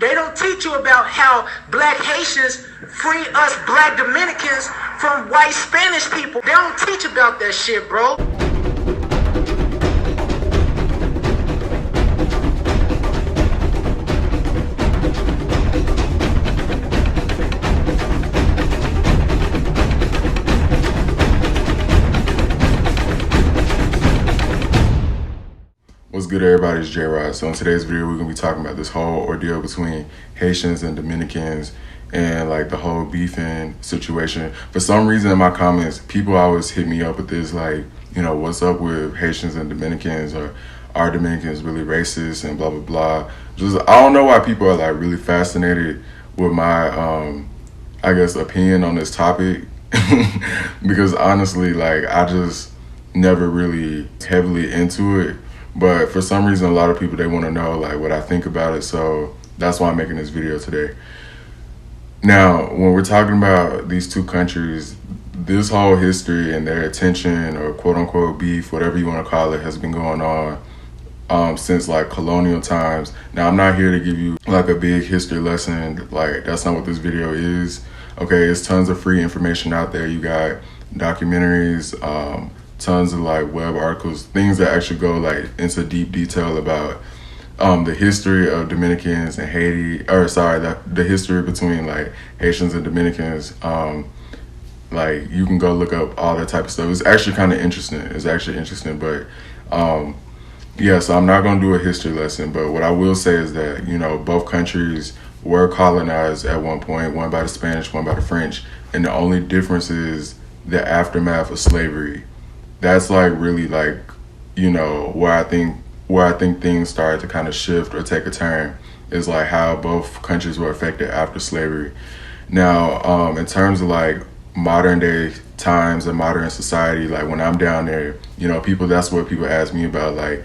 They don't teach you about how black Haitians free us black Dominicans from white Spanish people. They don't teach about that shit, bro. What's good, everybody? It's J-Rod. So in today's video, we're going to be talking about this whole ordeal between Haitians and Dominicans and like the whole beefing situation. For some reason in my comments, people always hit me up with this like, you know, what's up with Haitians and Dominicans, or are Dominicans really racist and blah, blah, blah. Just, I don't know why people are like really fascinated with my, I guess, opinion on this topic. Because honestly, like, I just never really heavily into it. But for some reason, a lot of people, they want to know like what I think about it. So that's why I'm making this video today. Now, when we're talking about these two countries, this whole history and their tension or quote unquote beef, whatever you want to call it, has been going on since like colonial times. Now, I'm not here to give you like a big history lesson. Like, that's not what this video is. Okay, there's tons of free information out there. You got documentaries, tons of like web articles, things that actually go like into deep detail about the history of Dominicans and Haiti, or sorry, the history between like Haitians and Dominicans. Like, you can go look up all that type of stuff. It's actually kind of interesting. It's actually interesting, but yeah, so I'm not going to do a history lesson, but what I will say is that, you know, both countries were colonized at one point, one by the Spanish, one by the French, and the only difference is the aftermath of slavery. That's like really like, you know, where I think things started to kind of shift or take a turn, is like how both countries were affected after slavery. Now, in terms of like modern day times and modern society, like when I'm down there, you know, that's what people ask me about, like,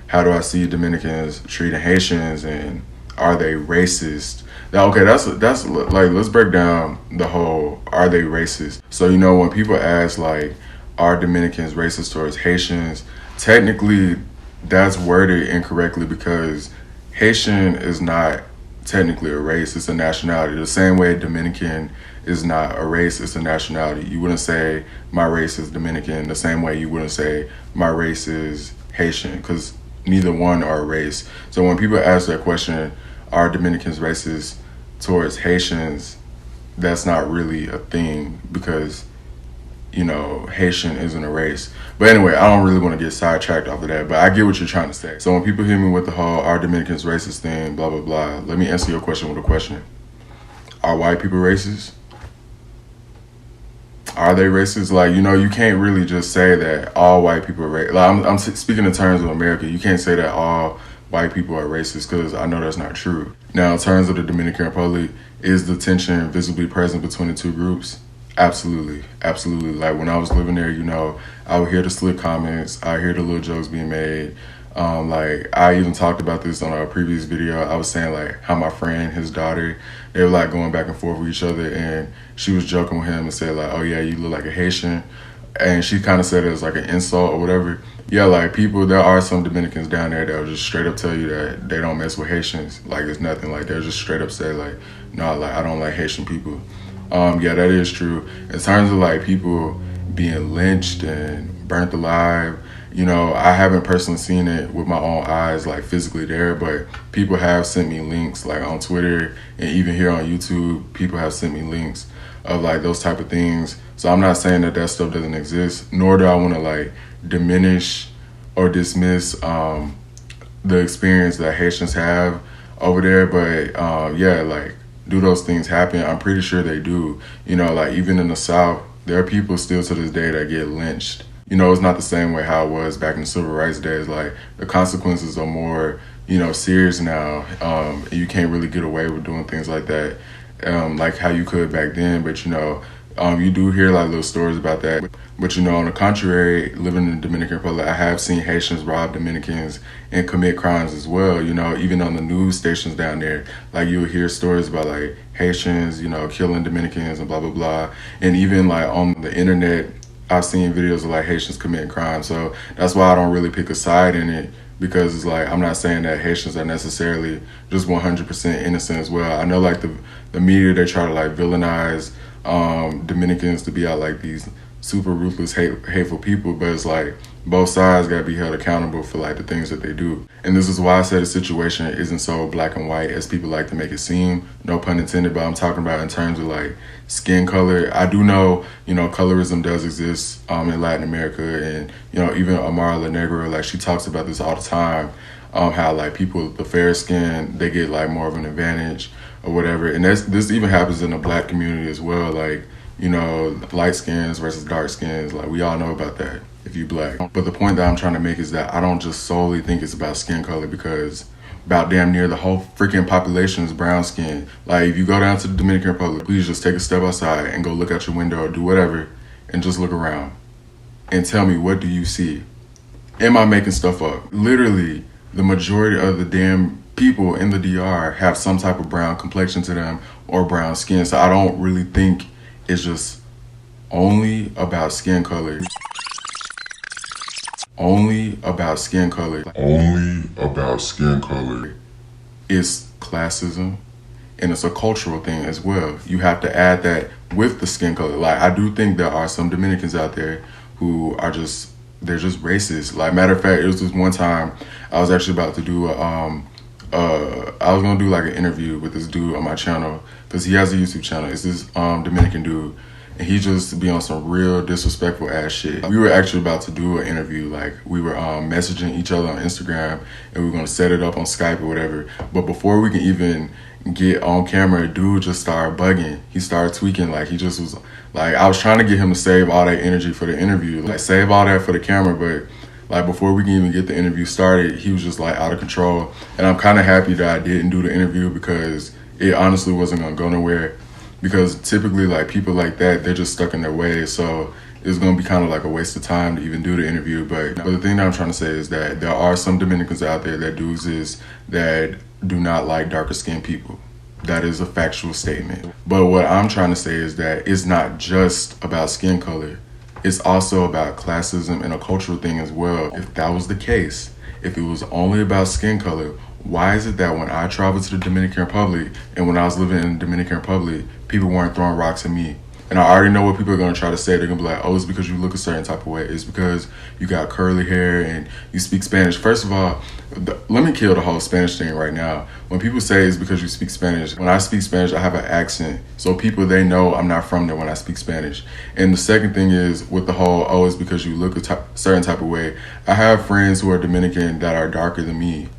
how do I see Dominicans treating Haitians and are they racist? Now, okay, that's like, let's break down the whole, are they racist? So, you know, when people ask like, are Dominicans racist towards Haitians? Technically, that's worded incorrectly, because Haitian is not technically a race, it's a nationality. The same way Dominican is not a race, it's a nationality. You wouldn't say my race is Dominican the same way you wouldn't say my race is Haitian, because neither one are a race. So when people ask that question, are Dominicans racist towards Haitians, that's not really a thing, because, you know, Haitian isn't a race. But anyway, I don't really want to get sidetracked off of that, but I get what you're trying to say. So when people hit me with the whole are Dominicans racist thing, blah, blah, blah, let me answer your question with a question. Are white people racist? Are they racist? Like, you know, you can't really just say that all white people are racist. Like, I'm speaking in terms of America. You can't say that all white people are racist, because I know that's not true. Now, in terms of the Dominican Republic, is the tension visibly present between the two groups? Absolutely, absolutely. Like, when I was living there, you know, I would hear the slick comments, I hear the little jokes being made. Like, I even talked about this on a previous video. I was saying like how my friend, his daughter, they were like going back and forth with each other, and she was joking with him and said like, oh yeah, you look like a Haitian. And she kind of said it as like an insult or whatever. Yeah, like, there are some Dominicans down there that will just straight up tell you that they don't mess with Haitians. Like, it's nothing. Like, they'll just straight up say like, no, like, I don't like Haitian people. Yeah, that is true. In terms of like people being lynched and burnt alive, you know, I haven't personally seen it with my own eyes, like physically there, but people have sent me links like on Twitter, and even here on YouTube, people have sent me links of like those type of things. So I'm not saying that that stuff doesn't exist, nor do I want to like diminish or dismiss the experience that Haitians have over there. But yeah, like, do those things happen? I'm pretty sure they do. You know, like, even in the South, there are people still to this day that get lynched. You know, it's not the same way how it was back in the civil rights days. Like, the consequences are more, you know, serious now. And you can't really get away with doing things like that, like how you could back then. But, you know, you do hear like little stories about that. But, you know, on the contrary, living in the Dominican Republic, I have seen Haitians rob Dominicans and commit crimes as well. You know, even on the news stations down there, like, you'll hear stories about like Haitians, you know, killing Dominicans and blah, blah, blah. And even like on the internet, I've seen videos of like Haitians committing crimes. So that's why I don't really pick a side in it. because it's like, I'm not saying that Haitians are necessarily just 100% innocent as well. I know like the media, they try to like villainize Dominicans to be out like these super ruthless, hateful people, but it's like both sides got to be held accountable for like the things that they do. And this is why I said the situation isn't so black and white as people like to make it seem, no pun intended, but I'm talking about in terms of like skin color. I do know, you know, colorism does exist in Latin America, and, you know, even Amara La Negra, like she talks about this all the time, how like people with the fair skin, they get like more of an advantage or whatever. And this even happens in the black community as well, like, you know, light skins versus dark skins, like we all know about that if you black. But the point that I'm trying to make is that I don't just solely think it's about skin color, because about damn near the whole freaking population is brown skin. Like if you go down to the Dominican Republic, please just take a step outside and go look out your window or do whatever and just look around and tell me, what do you see? Am I making stuff up? Literally, the majority of the damn people in the DR have some type of brown complexion to them or brown skin. So I don't really think it's just only about skin color. Only about skin color. Only about skin color. It's classism, and it's a cultural thing as well. You have to add that with the skin color. Like, I do think there are some Dominicans out there who are just, they're just racist. Like, matter of fact, it was this one time I was actually about to do I was gonna do like an interview with this dude on my channel, because he has a YouTube channel. It's this Dominican dude, and he just be on some real disrespectful ass shit. We were actually about to do an interview, like we were messaging each other on Instagram, and we were gonna set it up on Skype or whatever. But before we can even get on camera, dude just started bugging. He started tweaking. Like, he just was like, I was trying to get him to save all that energy for the interview, like save all that for the camera, but like before we can even get the interview started, he was just like out of control. And I'm kind of happy that I didn't do the interview, because it honestly wasn't gonna go nowhere. Because typically, like, people like that, they're just stuck in their ways. So it's gonna be kind of like a waste of time to even do the interview. But the thing that I'm trying to say is that there are some Dominicans out there that do exist that do not like darker skinned people. That is a factual statement. But what I'm trying to say is that it's not just about skin color. It's also about classism and a cultural thing as well. If that was the case, if it was only about skin color, why is it that when I traveled to the Dominican Republic and when I was living in the Dominican Republic, people weren't throwing rocks at me? And I already know what people are going to try to say. They're going to be like, oh, it's because you look a certain type of way. It's because you got curly hair and you speak Spanish. First of all, let me kill the whole Spanish thing right now. When people say it's because you speak Spanish, when I speak Spanish, I have an accent. So people, they know I'm not from there when I speak Spanish. And the second thing is with the whole, oh, it's because you look a certain type of way. I have friends who are Dominican that are darker than me,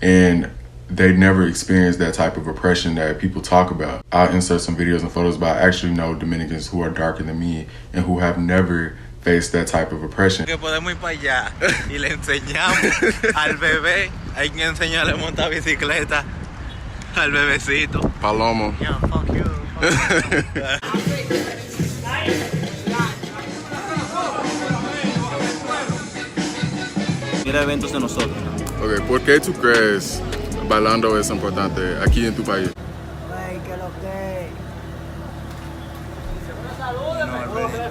and they never experienced that type of oppression that people talk about. I'll insert some videos and photos, but I actually know Dominicans who are darker than me and who have never faced that type of oppression. Que podemos ir para allá y le enseñamos al bebé, hay que enseñarle a montar bicicleta al bebecito. Palomo. Yeah, fuck you. Mira eventos de nosotros. Ok, ¿por qué tú crees bailando es importante aquí en tu país? Ay, que lo que.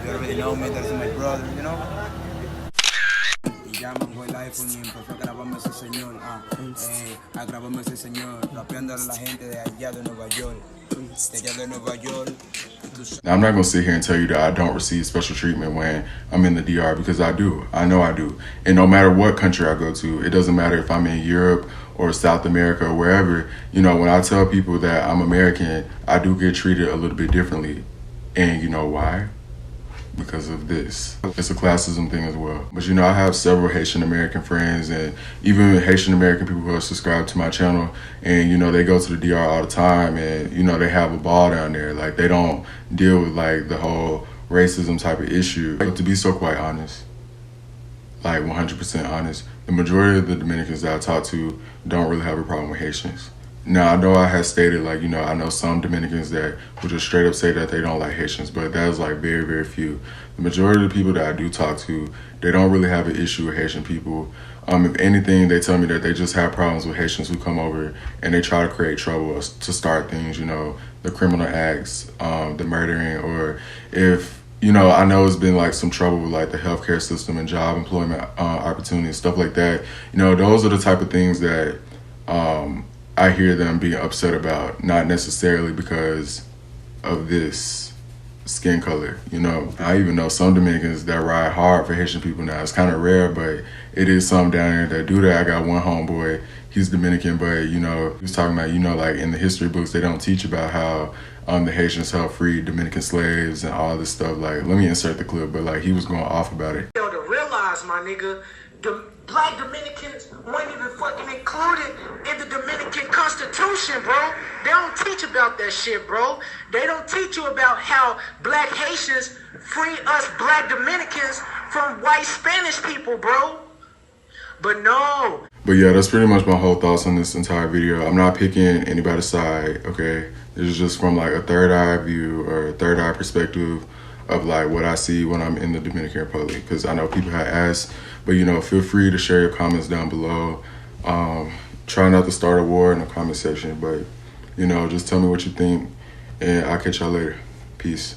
You already know me, that's my brother, you know. Y llaman por el iPhone y empezó a grabarme ese señor, a grabarme ese señor, rapeando a la gente de allá de Nueva York, de allá de Nueva York. Now, I'm not going to sit here and tell you that I don't receive special treatment when I'm in the DR, because I do. I know I do. And no matter what country I go to, it doesn't matter if I'm in Europe or South America or wherever, you know, when I tell people that I'm American, I do get treated a little bit differently. And you know why? Because of this. It's a classism thing as well. But you know, I have several Haitian American friends and even Haitian American people who are subscribed to my channel, and you know, they go to the DR all the time, and you know, they have a ball down there. Like, they don't deal with like the whole racism type of issue. But to be so quite honest, like 100% honest, the majority of the Dominicans that I talk to don't really have a problem with Haitians. Now, I know I had stated, like, you know, I know some Dominicans that would just straight up say that they don't like Haitians, but that is like very, very few. The majority of the people that I do talk to, they don't really have an issue with Haitian people. If anything, they tell me that they just have problems with Haitians who come over and they try to create trouble to start things, you know, the criminal acts, the murdering, or if, you know, I know it's been like some trouble with like the healthcare system and job employment opportunities, stuff like that. You know, those are the type of things that I hear them being upset about, not necessarily because of this skin color. You know, I even know some Dominicans that ride hard for Haitian people now. It's kind of rare, but it is some down there that do that. I got one homeboy, he's Dominican, but you know, he was talking about, you know, like in the history books, they don't teach about how the Haitians helped free Dominican slaves and all this stuff. Like, let me insert the clip, but like he was going off about it. To realize, my nigga, the black Dominicans weren't even fucking included in the Dominican Constitution, bro. They don't teach about that shit, bro. They don't teach you about how black Haitians free us black Dominicans from white Spanish people, bro. But no. But yeah, that's pretty much my whole thoughts on this entire video. I'm not picking anybody's side, okay? This is just from like a third eye view or a third eye perspective of like what I see when I'm in the Dominican Republic. Because I know people have asked, but you know, feel free to share your comments down below. Try not to start a war in the comment section, but you know, just tell me what you think and I'll catch y'all later. Peace.